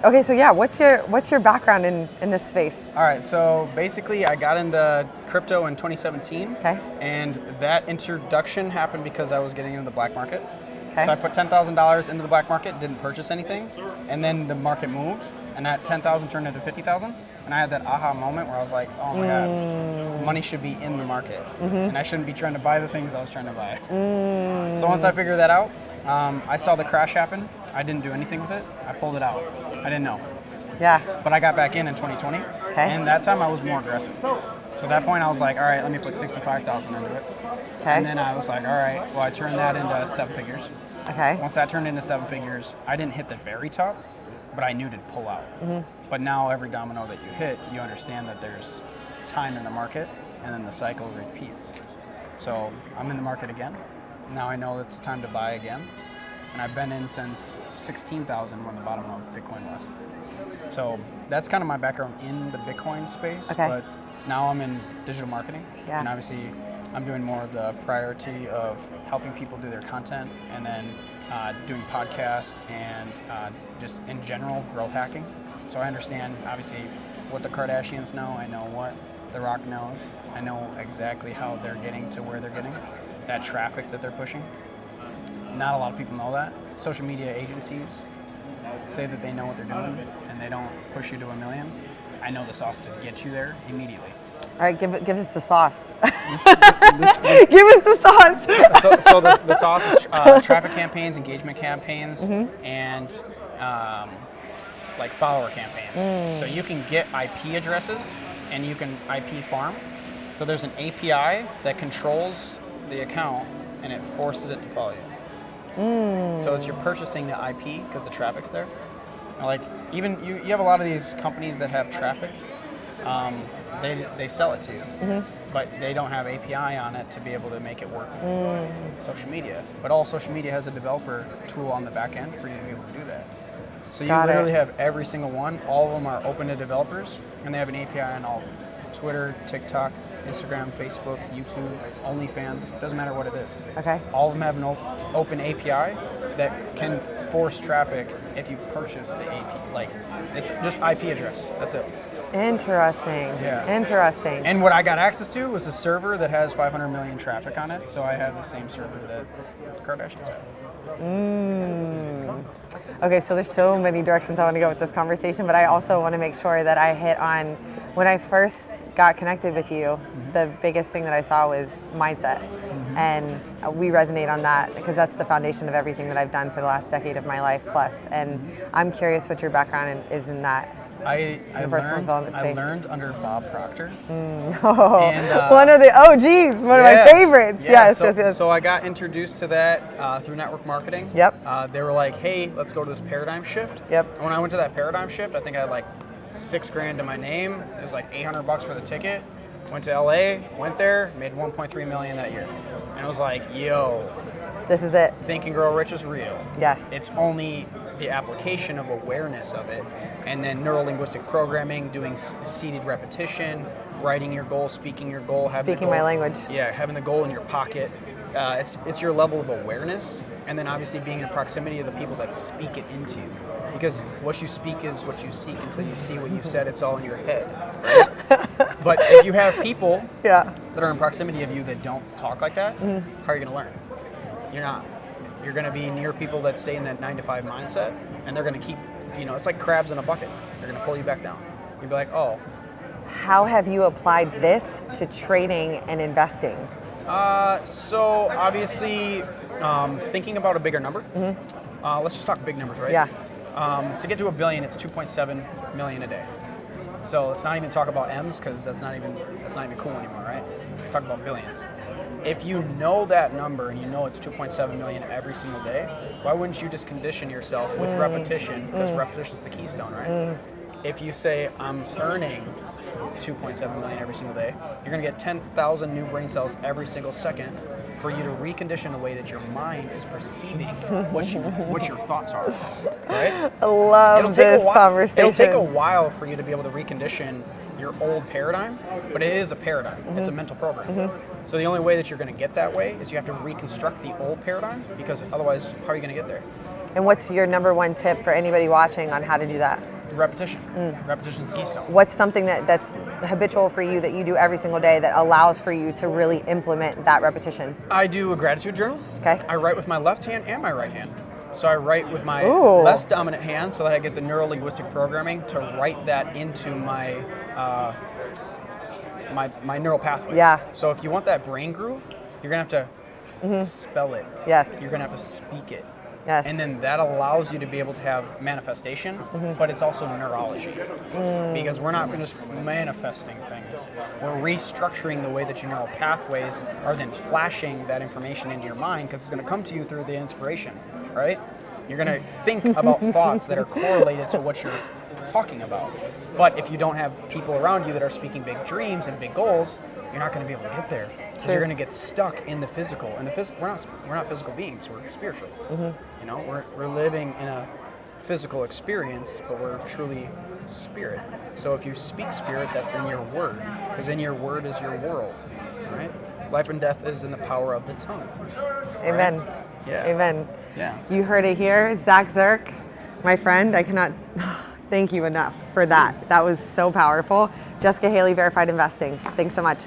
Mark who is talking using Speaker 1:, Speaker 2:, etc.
Speaker 1: Okay, so yeah, what's your background in this space?
Speaker 2: All right, so basically I got into crypto in 2017.
Speaker 1: Okay.
Speaker 2: And that introduction happened because I was getting into the black market.
Speaker 1: Okay.
Speaker 2: So I put $10,000 into the black market, didn't purchase anything, and then the market moved, and that 10,000 turned into 50,000, and I had that aha moment where I was like, oh my God, money should be in the market, and I shouldn't be trying to buy the things I was trying to buy. So once I figured that out, I saw the crash happen. I didn't do anything with it. I pulled it out. I didn't know.
Speaker 1: Yeah.
Speaker 2: But I got back in 2020,
Speaker 1: Okay.
Speaker 2: and that time I was more aggressive. So at that point I was like, all right, let me put 65,000 into it.
Speaker 1: Okay.
Speaker 2: And then I was like, all right, well, I turned that into 7 figures.
Speaker 1: Okay.
Speaker 2: Once that turned into 7 figures, I didn't hit the very top, but I knew to pull out. But now every domino that you hit, you understand that there's time in the market, and then the cycle repeats. So I'm in the market again. Now I know it's time to buy again. And I've been in since 16,000 when the bottom of Bitcoin was. So that's kind of my background in the Bitcoin space.
Speaker 1: Okay.
Speaker 2: But now I'm in digital marketing.
Speaker 1: Yeah.
Speaker 2: And obviously I'm doing more of the priority of helping people do their content, and then doing podcasts and just in general growth hacking. So I understand obviously what the Kardashians know. I know what The Rock knows. I know exactly how they're getting to where they're getting, that traffic that they're pushing. Not a lot of people know that. Social media agencies say that they know what they're doing and they don't push you to 1 million. I know the sauce to get you there immediately.
Speaker 1: All right, give us the sauce. Give us the sauce.
Speaker 2: So the sauce is traffic campaigns, engagement campaigns, and like follower campaigns. So you can get IP addresses and you can IP farm. So there's an API that controls the account and it forces it to follow you. So as you're purchasing the IP because the traffic's there. Like even you have a lot of these companies that have traffic. They sell it to you, but they don't have API on it to be able to make it work with social media. But all social media has a developer tool on the back end for you to be able to do that. So you literally have every single one. All of them are open to developers, and they have an API on all of them. Twitter, TikTok, Instagram, Facebook, YouTube, OnlyFans, doesn't matter what it is.
Speaker 1: Okay.
Speaker 2: All of them have an open API that can force traffic if you purchase the API. Like, it's just IP address, that's it.
Speaker 1: Interesting.
Speaker 2: Yeah.
Speaker 1: Interesting.
Speaker 2: And what I got access to was a server that has 500 million traffic on it, so I have the same server that the Kardashians have.
Speaker 1: Okay, so there's so many directions I want to go with this conversation, but I also want to make sure that I hit on, when I first got connected with you, the biggest thing that I saw was mindset. And we resonate on that because that's the foundation of everything that I've done for the last decade of my life plus. And I'm curious what your background is in that.
Speaker 2: I
Speaker 1: space.
Speaker 2: learned under Bob Proctor.
Speaker 1: And,
Speaker 2: one
Speaker 1: of the OGs, one of my favorites.
Speaker 2: Yeah,
Speaker 1: Yes.
Speaker 2: So I got introduced to that through network marketing.
Speaker 1: Yep.
Speaker 2: They were like, hey, let's go to this paradigm shift.
Speaker 1: Yep.
Speaker 2: And when I went to that paradigm shift, I think I had like $6,000 to my name. It was like $800 for the ticket. Went to LA, went there, made 1.3 million that year. And it was like, yo,
Speaker 1: this is it.
Speaker 2: Think and Grow Rich is real.
Speaker 1: Yes.
Speaker 2: It's only the application of awareness of it, and then neuro-linguistic programming, doing seated repetition, writing your goal, speaking your goal,
Speaker 1: speaking my language.
Speaker 2: Yeah, having the goal in your pocket. It's your level of awareness, and then obviously being in proximity of the people that speak it into you. Because what you speak is what you seek until you see what you said. It's all in your head, right? But if you have people that are in proximity of you that don't talk like that, how are you going to learn? You're not. You're going to be near people that stay in that 9-to-5 mindset, and they're going to keep, it's like crabs in a bucket. They're going to pull you back down. You'll be like, oh.
Speaker 1: How have you applied this to trading and investing?
Speaker 2: So obviously, thinking about a bigger number. Let's just talk big numbers, right?
Speaker 1: Yeah.
Speaker 2: To get to $1 billion, it's 2.7 million a day. So let's not even talk about M's because that's not even cool anymore, right? Let's talk about billions. If you know that number and you know it's 2.7 million every single day, why wouldn't you just condition yourself with repetition? Because repetition is the keystone, right? If you say I'm earning 2.7 million every single day, you're going to get 10,000 new brain cells every single second for you to recondition the way that your mind is perceiving what your thoughts are, right?
Speaker 1: I love this conversation.
Speaker 2: It'll take a while for you to be able to recondition your old paradigm, but it is a paradigm. It's a mental program. So the only way that you're going to get that way is you have to reconstruct the old paradigm, because otherwise, how are you going to get there?
Speaker 1: And what's your number one tip for anybody watching on how to do that?
Speaker 2: Repetition. Repetition's the keystone.
Speaker 1: What's something that's habitual for you that you do every single day that allows for you to really implement that repetition?
Speaker 2: I do a gratitude journal.
Speaker 1: Okay.
Speaker 2: I write with my left hand and my right hand. So I write with my
Speaker 1: Ooh.
Speaker 2: less dominant hand so that I get the neuro-linguistic programming to write that into my my neural pathways.
Speaker 1: Yeah.
Speaker 2: So if you want that brain groove, you're gonna have to spell it.
Speaker 1: Yes.
Speaker 2: You're gonna have to speak it.
Speaker 1: Yes.
Speaker 2: And then that allows you to be able to have manifestation, but it's also neurology. Because we're not just manifesting things. We're restructuring the way that your neural pathways are then flashing that information into your mind because it's going to come to you through the inspiration, right? You're going to think about thoughts that are correlated to what you're talking about. But if you don't have people around you that are speaking big dreams and big goals, you're not going to be able to get there. Because you're going to get stuck in the physical. And we're not physical beings. We're spiritual. You know, we're living in a physical experience, but we're truly spirit. So if you speak spirit, that's in your word. Because in your word is your world. Right? Life and death is in the power of the tongue.
Speaker 1: Amen.
Speaker 2: Right? Yeah.
Speaker 1: Amen.
Speaker 2: Yeah.
Speaker 1: You heard it here, Zach Zerk, my friend. I cannot thank you enough for that. That was so powerful. Jessica Haley, Verified Investing. Thanks so much.